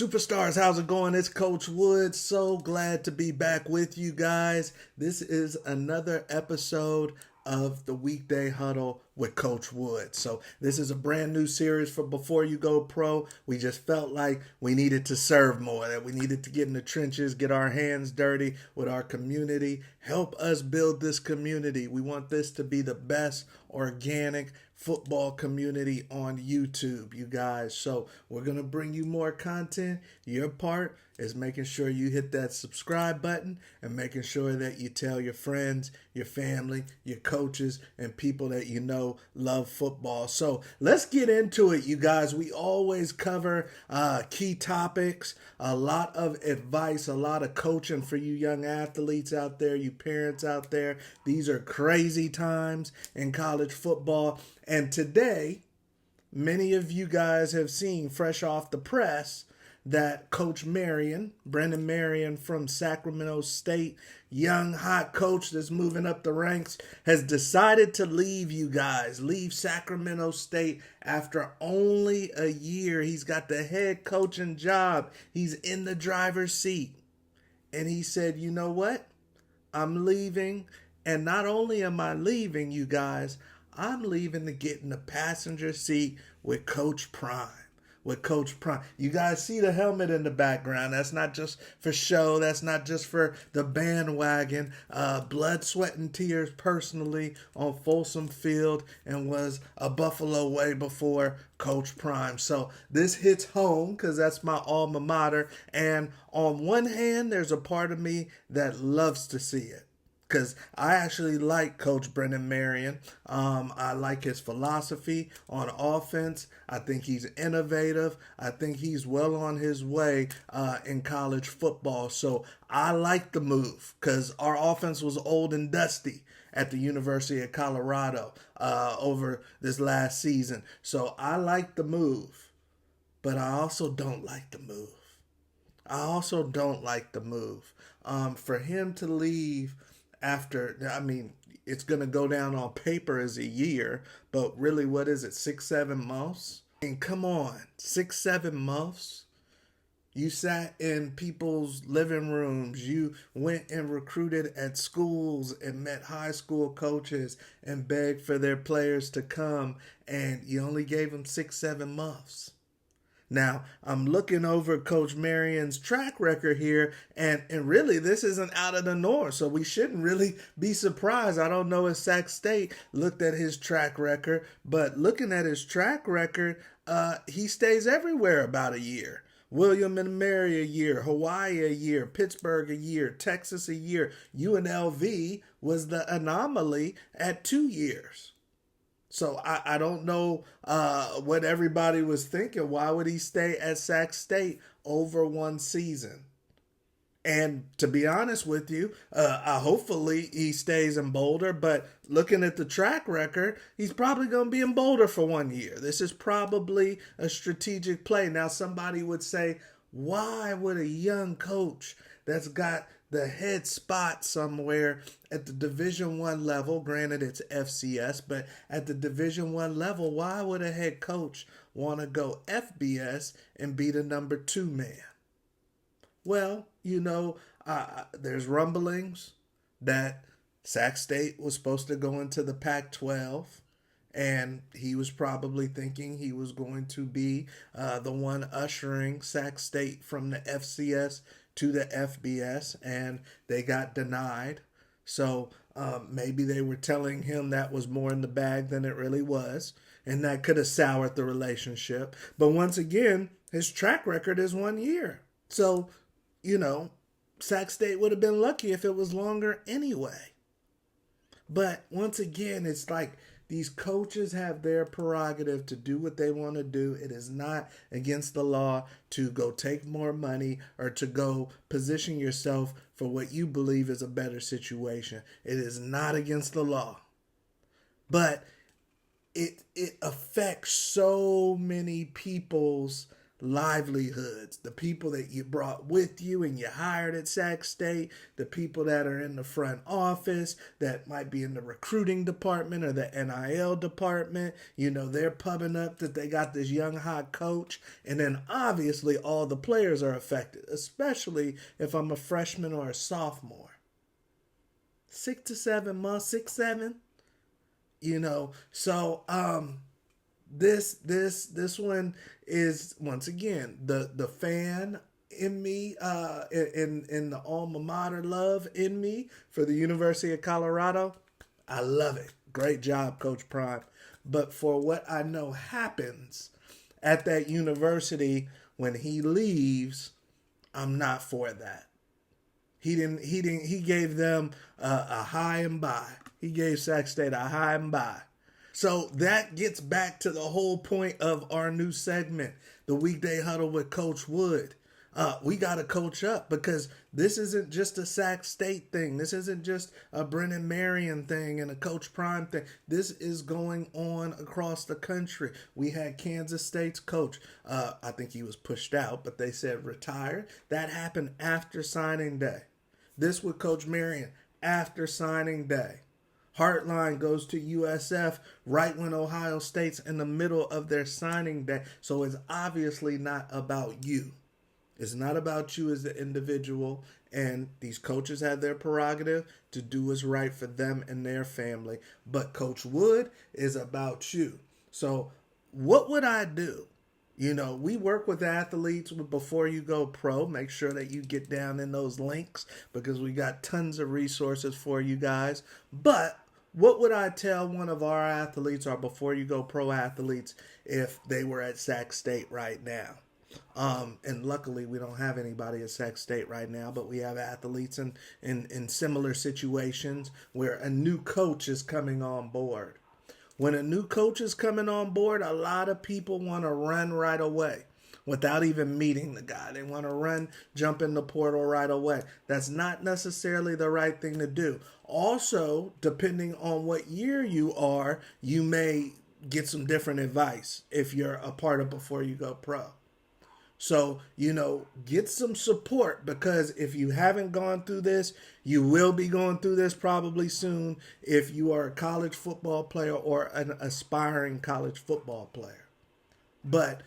Superstars, how's it going? It's Coach Wood. So glad to be back with you guys. This is another episode of the Weekday Huddle with Coach Wood. So this is a brand new series for Before You Go Pro. We just felt like we needed to serve more, that we needed to get in the trenches, get our hands dirty with our community, help us build this community. We want this to be the best organic football community on YouTube, you guys. So we're going to bring you more content. Your part is making sure you hit that subscribe button and making sure that you tell your friends, your family, your coaches, and people that you know love football. So let's get into it, you guys. We always cover key topics, a lot of advice, a lot of coaching for you young athletes out there, you parents out there. These are crazy times in college football. And today, many of you guys have seen fresh off the press that Coach Marion, Brennan Marion from Sacramento State, young hot coach that's moving up the ranks, has decided to leave you guys, leave Sacramento State after only a year. He's got the head coaching job. He's in the driver's seat. And he said, you know what? I'm leaving. And not only am I leaving, you guys, I'm leaving to get in the passenger seat with Coach Prime. With Coach Prime. You guys see the helmet in the background. That's not just for show. That's not just for the bandwagon. Blood, sweat, and tears personally on Folsom Field, and was a Buffalo way before Coach Prime. So this hits home because that's my alma mater. And on one hand, there's a part of me that loves to see it, because I actually like Coach Brennan Marion. I like his philosophy on offense. I think he's innovative. I think he's well on his way in college football. So I like the move because our offense was old and dusty at the University of Colorado over this last season. So I like the move, but I also don't like the move. For him to leave after, it's going to go down on paper as a year, but really, what is it, 6-7 months? And come on, 6-7 months? You sat in people's living rooms. You went and recruited at schools and met high school coaches and begged for their players to come, and you only gave them 6-7 months. Now, I'm looking over Coach Marion's track record here, and really, this isn't out of the norm, so we shouldn't really be surprised. I don't know if Sac State looked at his track record, but looking at his track record, he stays everywhere about a year. William and Mary a year, Hawaii a year, Pittsburgh a year, Texas a year. UNLV was the anomaly at 2 years. So I don't know what everybody was thinking. Why would he stay at Sac State over one season? And to be honest with you, hopefully he stays in Boulder. But looking at the track record, he's probably going to be in Boulder for 1 year. This is probably a strategic play. Now, somebody would say, why would a young coach that's got the head spot somewhere at the Division I level, granted it's FCS, but at the Division I level, why would a head coach want to go FBS and be the number 2 man? Well, there's rumblings that Sac State was supposed to go into the Pac-12, and he was probably thinking he was going to be the one ushering Sac State from the FCS to the FBS, and they got denied. So maybe they were telling him that was more in the bag than it really was, and that could have soured the relationship. But once again, his track record is 1 year. So, Sac State would have been lucky if it was longer anyway. But once again, it's like these coaches have their prerogative to do what they want to do. It is not against the law to go take more money or to go position yourself for what you believe is a better situation. It is not against the law. But it affects so many people's livelihoods, the people that you brought with you and you hired at Sac State, the people that are in the front office, that might be in the recruiting department or the NIL department. They're pubbing up that they got this young hot coach. And then obviously all the players are affected, especially if I'm a freshman or a sophomore. 6 to 7 months, 6, 7, so this one is, once again, the fan in me, in the alma mater love in me for the University of Colorado. I love it. Great job, Coach Prime. But for what I know happens at that university when he leaves, I'm not for that. He gave them a high and by. He gave Sac State a high and by. So that gets back to the whole point of our new segment, the Weekday Huddle with Coach Wood. We got to coach up, because this isn't just a Sac State thing. This isn't just a Brennan Marion thing and a Coach Prime thing. This is going on across the country. We had Kansas State's coach. I think he was pushed out, but they said retired. That happened after signing day. This with Coach Marion after signing day. Heartline goes to USF right when Ohio State's in the middle of their signing day. So it's obviously not about you. It's not about you as an individual. And these coaches have their prerogative to do what's right for them and their family. But Coach Wood is about you. So what would I do? We work with athletes before you go pro. Make sure that you get down in those links, because we got tons of resources for you guys. But what would I tell one of our athletes, or before you go pro athletes, if they were at Sac State right now? And luckily we don't have anybody at Sac State right now, but we have athletes in similar situations where a new coach is coming on board. When a new coach is coming on board, a lot of people want to run right away without even meeting the guy. They want to jump in the portal right away. That's not necessarily the right thing to do. Also, depending on what year you are, you may get some different advice if you're a part of before you go pro. So, get some support, because if you haven't gone through this, you will be going through this probably soon if you are a college football player or an aspiring college football player. But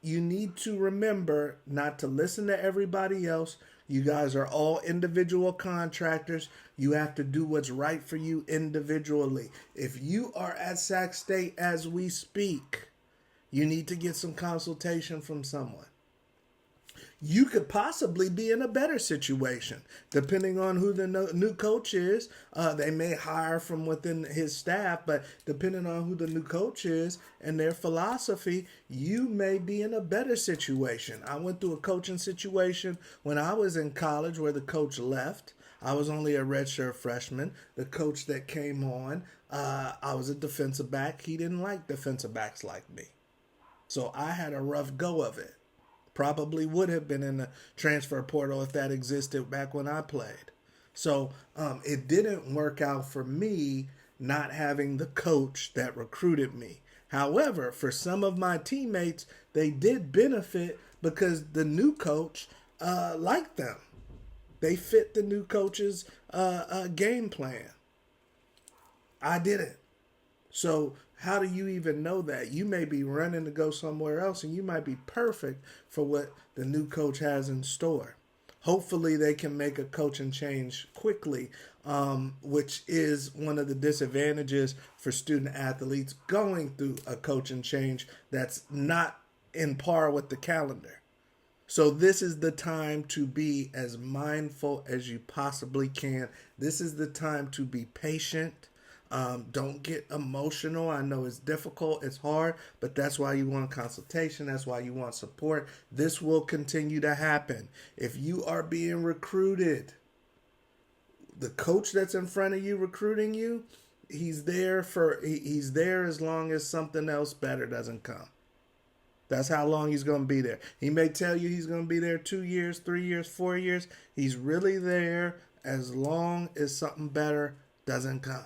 you need to remember not to listen to everybody else. You guys are all individual contractors. You have to do what's right for you individually. If you are at Sac State as we speak, you need to get some consultation from someone. You could possibly be in a better situation, depending on who the new coach is. They may hire from within his staff, but depending on who the new coach is and their philosophy, you may be in a better situation. I went through a coaching situation when I was in college where the coach left. I was only a redshirt freshman. The coach that came on, I was a defensive back. He didn't like defensive backs like me. So I had a rough go of it. Probably would have been in the transfer portal if that existed back when I played. So it didn't work out for me not having the coach that recruited me. However, for some of my teammates, they did benefit because the new coach liked them. They fit the new coach's game plan. I didn't. So how do you even know that? You may be running to go somewhere else, and you might be perfect for what the new coach has in store. Hopefully they can make a coaching change quickly, which is one of the disadvantages for student athletes going through a coaching change that's not in par with the calendar. So this is the time to be as mindful as you possibly can. This is the time to be patient. Don't get emotional. I know it's difficult, it's hard, but that's why you want consultation. That's why you want support. This will continue to happen. If you are being recruited, the coach that's in front of you recruiting you, he's there as long as something else better doesn't come. That's how long he's going to be there. He may tell you he's going to be there 2 years, 3 years, 4 years. He's really there as long as something better doesn't come.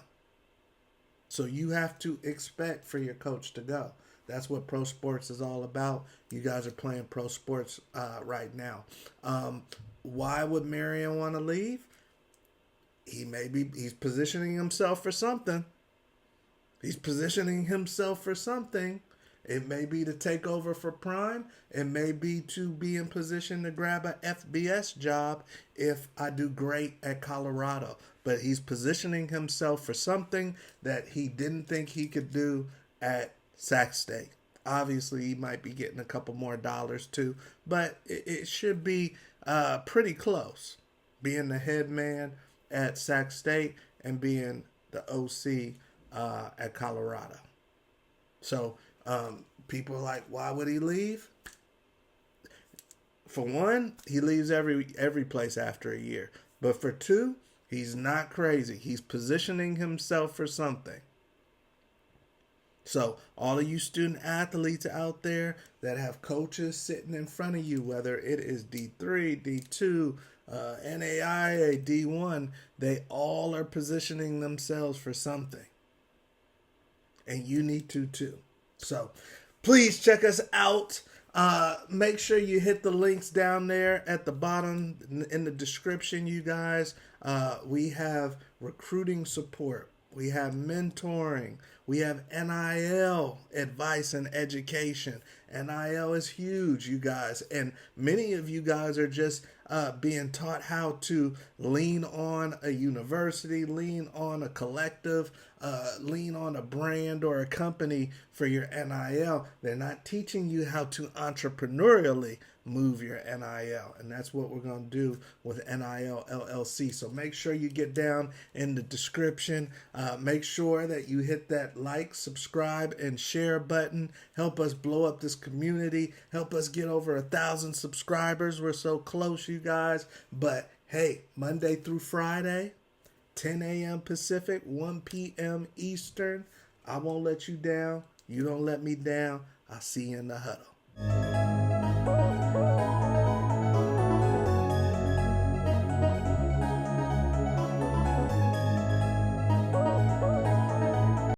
So you have to expect for your coach to go. That's what pro sports is all about. You guys are playing pro sports right now. Why would Marion want to leave? He's positioning himself for something. He's positioning himself for something. It may be to take over for Prime. It may be to be in position to grab a FBS job if I do great at Colorado. But he's positioning himself for something that he didn't think he could do at Sac State. Obviously, he might be getting a couple more dollars too, but it should be pretty close. Being the head man at Sac State and being the OC at Colorado. So people are like, why would he leave? For one, he leaves every place after a year. But for two, he's not crazy. He's positioning himself for something. So all of you student athletes out there that have coaches sitting in front of you, whether it is D3, D2, NAIA, D1, they all are positioning themselves for something. And you need to too. So please check us out. Make sure you hit the links down there at the bottom in the description, you guys. We have recruiting support. We have mentoring. We have NIL advice and education. NIL is huge, you guys. And many of you guys are just being taught how to lean on a university, lean on a collective, lean on a brand or a company for your NIL. They're not teaching you how to entrepreneurially move your NIL. And that's what we're going to do with NIL LLC. So make sure you get down in the description. Make sure that you hit that like, subscribe, and share button. Help us blow up this community. Help us get over 1,000 subscribers. We're so close, you guys. But hey, Monday through Friday, 10 a.m. Pacific, 1 p.m. Eastern. I won't let you down. You don't let me down. I'll see you in the huddle.